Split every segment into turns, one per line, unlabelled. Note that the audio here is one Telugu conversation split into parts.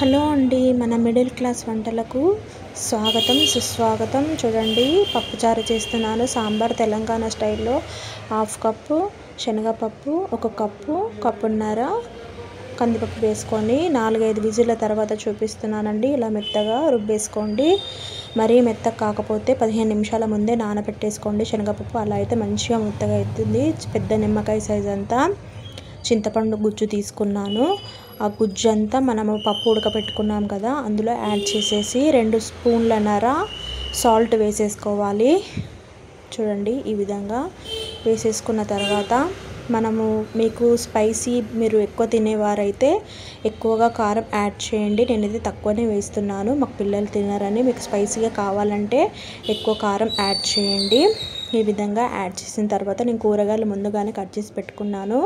హలో అండి, మన మిడిల్ క్లాస్ వంటలకు స్వాగతం సుస్వాగతం. చూడండి, పప్పుచారు చేస్తున్నాను. సాంబార్ తెలంగాణ స్టైల్లో. హాఫ్ కప్పు శనగపప్పు, ఒక కప్పున్నర కందిపప్పు వేసుకొని 4-5 విజిల్ల తర్వాత చూపిస్తున్నానండి. ఇలా మెత్తగా రుబ్బేసుకోండి. మరీ మెత్తగా కాకపోతే 15 నిమిషాల ముందే నానబెట్టేసుకోండి శనగపప్పు. అలా అయితే మంచిగా మెత్తగా అవుతుంది. పెద్ద నిమ్మకాయ సైజ్ అంతా చింతపండు గుజ్జు తీసుకున్నాను. ఆ గుజ్జు అంతా మనము పప్పు ఉడకపెట్టుకున్నాం కదా, అందులో యాడ్ చేసేసి 2 స్పూన్లన్నర సాల్ట్ వేసేసుకోవాలి. చూడండి, ఈ విధంగా వేసేసుకున్న తర్వాత మనము మీకు స్పైసీ మీరు ఎక్కువ తినేవారైతే ఎక్కువగా కారం యాడ్ చేయండి. నేనైతే తక్కువనే వేస్తున్నాను. మాకు పిల్లలు తినారని. మీకు స్పైసీగా కావాలంటే ఎక్కువ కారం యాడ్ చేయండి. ఈ విధంగా యాడ్ చేసిన తర్వాత నేను కూరగాయలు ముందుగానే కట్ చేసి పెట్టుకున్నాను.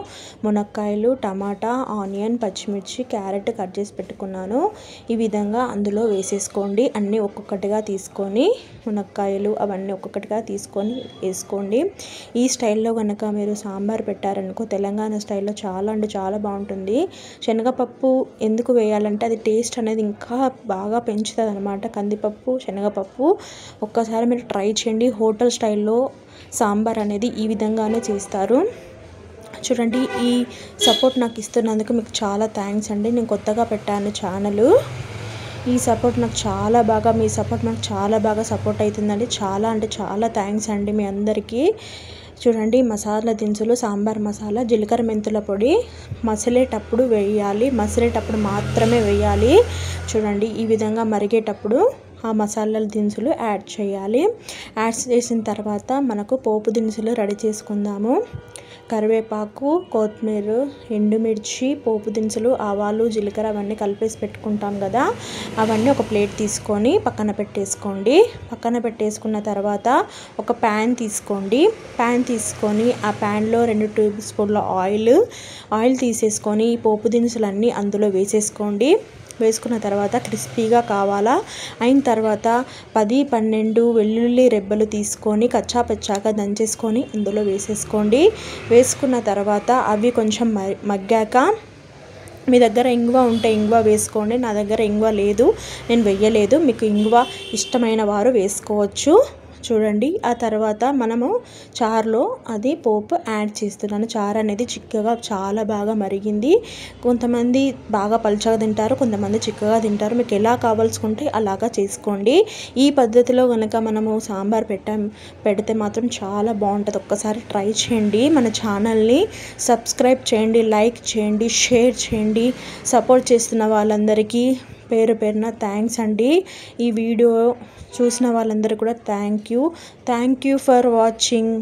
మునక్కాయలు, టమాటా, ఆనియన్, పచ్చిమిర్చి, క్యారెట్ కట్ చేసి పెట్టుకున్నాను. ఈ విధంగా అందులో వేసేసుకోండి. అన్నీ ఒక్కొక్కటిగా తీసుకొని మునక్కాయలు అవన్నీ ఒక్కొక్కటిగా తీసుకొని వేసుకోండి. ఈ స్టైల్లో కనుక మీరు సాంబార్ పెట్టారనుకో, తెలంగాణ స్టైల్లో చాలా అంటే చాలా బాగుంటుంది. శనగపప్పు ఎందుకు వేయాలంటే అది టేస్ట్ అనేది ఇంకా బాగా పెంచుతుంది అనమాట. కందిపప్పు, శనగపప్పు ఒక్కసారి మీరు ట్రై చేయండి. హోటల్ స్టైల్లో సాంబార్ అనేది ఈ విధంగానే చేస్తారు. చూడండి, ఈ సపోర్ట్ నాకు ఇస్తున్నందుకు మీకు చాలా థ్యాంక్స్ అండి. నేను కొత్తగా పెట్టాను ఛానల్. ఈ సపోర్ట్ నాకు చాలా బాగా, మీ సపోర్ట్ నాకు చాలా బాగా సపోర్ట్ అవుతుందండి. చాలా అంటే చాలా థ్యాంక్స్ అండి మీ అందరికీ. చూడండి, మసాలా దినుసులు, సాంబార్ మసాలా, జీలకర్ర మెంతుల పొడి మసిలేటప్పుడు వేయాలి. మసిలేటప్పుడు మాత్రమే వేయాలి. చూడండి, ఈ విధంగా మరిగేటప్పుడు ఆ మసాలాల దినుసులు యాడ్ చేయాలి. యాడ్ చేసిన తర్వాత మనకు పోపు దినుసులు రెడీ చేసుకుందాము. కరివేపాకు, కొత్తిమీర, ఎండుమిర్చి, పోపు దినుసులు, ఆవాలు, జీలకర్ర అవన్నీ కలిపేసి పెట్టుకుంటాం కదా, అవన్నీ ఒక ప్లేట్ తీసుకొని పక్కన పెట్టేసుకోండి. పక్కన పెట్టేసుకున్న తర్వాత ఒక ప్యాన్ తీసుకోండి. ప్యాన్ తీసుకొని ఆ ప్యాన్లో 2 టేబుల్ స్పూన్ల ఆయిల్ తీసేసుకొని పోపు దినుసులన్నీ అందులో వేసేసుకోండి. వేసుకున్న తర్వాత క్రిస్పీగా కావాలా అయిన తర్వాత 10-12 వెల్లుల్లి రెబ్బలు తీసుకొని కచ్చాపచ్చాగా దంచేసుకొని అందులో వేసేసుకోండి. వేసుకున్న తర్వాత అవి కొంచెం మగ్గాక మీ దగ్గర ఇంగువ ఉంటే ఇంగువ వేసుకోండి. నా దగ్గర ఇంగువ లేదు, నేను వెయ్యలేదు. మీకు ఇంగువ ఇష్టమైన వారు వేసుకోవచ్చు. చూడండి, ఆ తర్వాత మనము చారులో అది పోపు యాడ్ చేస్తున్నాను. చారు అనేది చిక్కగా చాలా బాగా మరిగింది. కొంతమంది బాగా పలుచగా తింటారు, కొంతమంది చిక్కగా తింటారు. మీకు ఎలా కావాల్సుకుంటే అలాగా చేసుకోండి. ఈ పద్ధతిలో కనుక మనము సాంబార్ పెడితే మాత్రం చాలా బాగుంటుంది. ఒక్కసారి ట్రై చేయండి. మన ఛానల్ని సబ్స్క్రైబ్ చేయండి, లైక్ చేయండి, షేర్ చేయండి. సపోర్ట్ చేస్తున్న వాళ్ళందరికీ పేరు పేరున థ్యాంక్స్ అండి. ఈ వీడియో చూసిన వాళ్ళందరూ కూడా థ్యాంక్ యూ ఫర్ వాచింగ్.